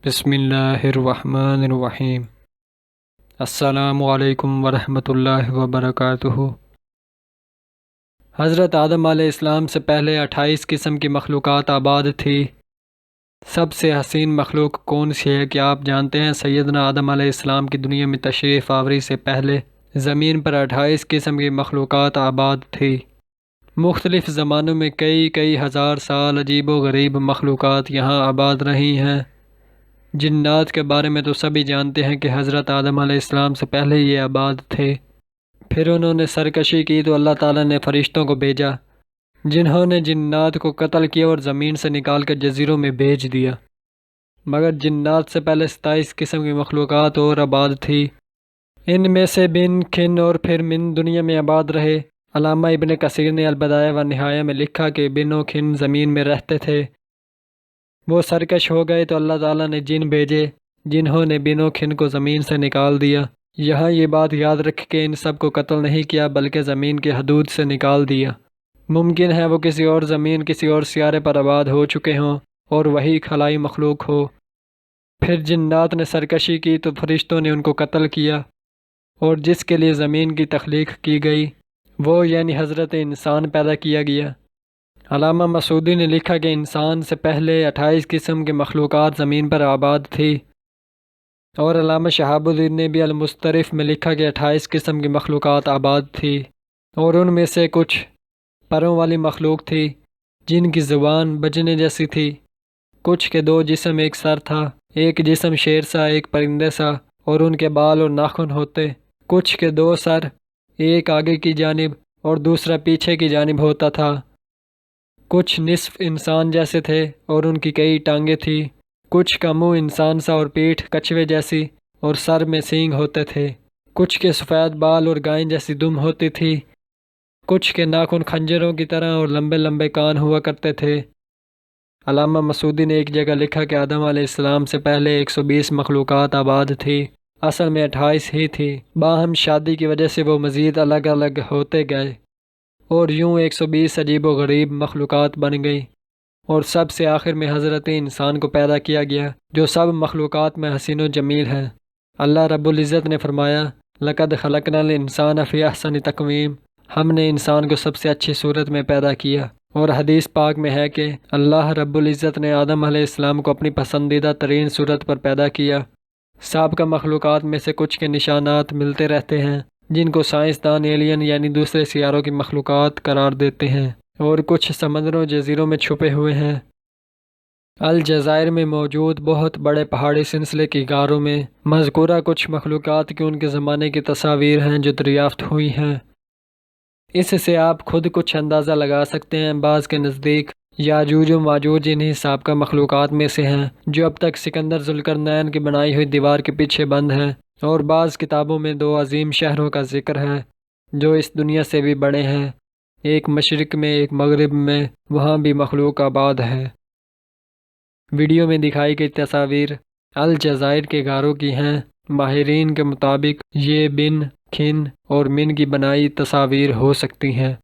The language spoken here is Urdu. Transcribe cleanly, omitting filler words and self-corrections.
بسم اللہ الرحمن الرحیم۔ السلام علیکم ورحمۃ اللہ وبرکاتہ۔ حضرت آدم علیہ السلام سے پہلے 28 قسم کی مخلوقات آباد تھی۔ سب سے حسین مخلوق کون سی ہے کیا آپ جانتے ہیں؟ سیدنا آدم علیہ السلام کی دنیا میں تشریف آوری سے پہلے زمین پر 28 قسم کی مخلوقات آباد تھی۔ مختلف زمانوں میں کئی ہزار سال عجیب و غریب مخلوقات یہاں آباد رہی ہیں۔ جنات کے بارے میں تو سبھی جانتے ہیں کہ حضرت آدم علیہ السلام سے پہلے یہ آباد تھے۔ پھر انہوں نے سرکشی کی تو اللہ تعالیٰ نے فرشتوں کو بھیجا، جنہوں نے جنات کو قتل کیا اور زمین سے نکال کر جزیروں میں بھیج دیا۔ مگر جنات سے پہلے 27 قسم کی مخلوقات اور آباد تھی۔ ان میں سے بن، کھن اور پھر من دنیا میں آباد رہے۔ علامہ ابن کثیر نے البدایہ و نہایہ میں لکھا کہ بن و کھن زمین میں رہتے تھے، وہ سرکش ہو گئے تو اللہ تعالیٰ نے جن بھیجے جنہوں نے بن و کھن کو زمین سے نکال دیا۔ یہاں یہ بات یاد رکھ کہ ان سب کو قتل نہیں کیا بلکہ زمین کے حدود سے نکال دیا۔ ممکن ہے وہ کسی اور زمین، کسی اور سیارے پر آباد ہو چکے ہوں اور وہی خلائی مخلوق ہو۔ پھر جنات نے سرکشی کی تو فرشتوں نے ان کو قتل کیا، اور جس کے لیے زمین کی تخلیق کی گئی وہ یعنی حضرت انسان پیدا کیا گیا۔ علامہ مسعودی نے لکھا کہ انسان سے پہلے 28 قسم کی مخلوقات زمین پر آباد تھی، اور علامہ شہاب الدین نے بھی المسترف میں لکھا کہ 28 قسم کی مخلوقات آباد تھی، اور ان میں سے کچھ پروں والی مخلوق تھی جن کی زبان بجنے جیسی تھی، کچھ کے 2 جسم ایک سر تھا، ایک جسم شیر سا ایک پرندے سا، اور ان کے بال اور ناخن ہوتے، کچھ کے 2 سر، ایک آگے کی جانب اور دوسرا پیچھے کی جانب ہوتا تھا، کچھ نصف انسان جیسے تھے اور ان کی کئی ٹانگیں تھیں، کچھ کا منہ انسان سا اور پیٹھ کچھوے جیسی اور سر میں سینگ ہوتے تھے، کچھ کے سفید بال اور گائیں جیسی دم ہوتی تھی، کچھ کے ناخن خنجروں کی طرح اور لمبے لمبے کان ہوا کرتے تھے۔ علامہ مسعودی نے ایک جگہ لکھا کہ آدم علیہ السلام سے پہلے 120 مخلوقات آباد تھی، اصل میں 28 ہی تھی، باہم شادی کی وجہ سے وہ مزید الگ الگ ہوتے گئے، اور یوں 120 عجیب و غریب مخلوقات بن گئی، اور سب سے آخر میں حضرت انسان کو پیدا کیا گیا جو سب مخلوقات میں حسین و جمیل ہے۔ اللہ رب العزت نے فرمایا، لَقَدْ خَلَقْنَا الْإِنسَانَ فِي أَحْسَنِ تَقْوِيمٍ، ہم نے انسان کو سب سے اچھی صورت میں پیدا کیا۔ اور حدیث پاک میں ہے کہ اللہ رب العزت نے آدم علیہ السلام کو اپنی پسندیدہ ترین صورت پر پیدا کیا۔ سابقہ مخلوقات میں سے کچھ کے نشانات ملتے رہتے ہیں جن کو سائنسدان ایلین یعنی دوسرے سیاروں کی مخلوقات قرار دیتے ہیں، اور کچھ سمندروں جزیروں میں چھپے ہوئے ہیں۔ الجزائر میں موجود بہت بڑے پہاڑی سلسلے کی غاروں میں مذکورہ کچھ مخلوقات کی ان کے زمانے کی تصاویر ہیں جو دریافت ہوئی ہیں۔ اس سے آپ خود کچھ اندازہ لگا سکتے ہیں۔ بعض کے نزدیک یاجوج و ماجوج انہی سابقہ مخلوقات میں سے ہیں جو اب تک سکندر ذوالقرنین کی بنائی ہوئی دیوار کے پیچھے بند ہیں، اور بعض کتابوں میں 2 عظیم شہروں کا ذکر ہے جو اس دنیا سے بھی بڑے ہیں، ایک مشرق میں ایک مغرب میں، وہاں بھی مخلوق آباد ہے۔ ویڈیو میں دکھائی گئی تصاویر الجزائر کے غاروں کی ہیں۔ ماہرین کے مطابق یہ بن، کھن اور من کی بنائی تصاویر ہو سکتی ہیں۔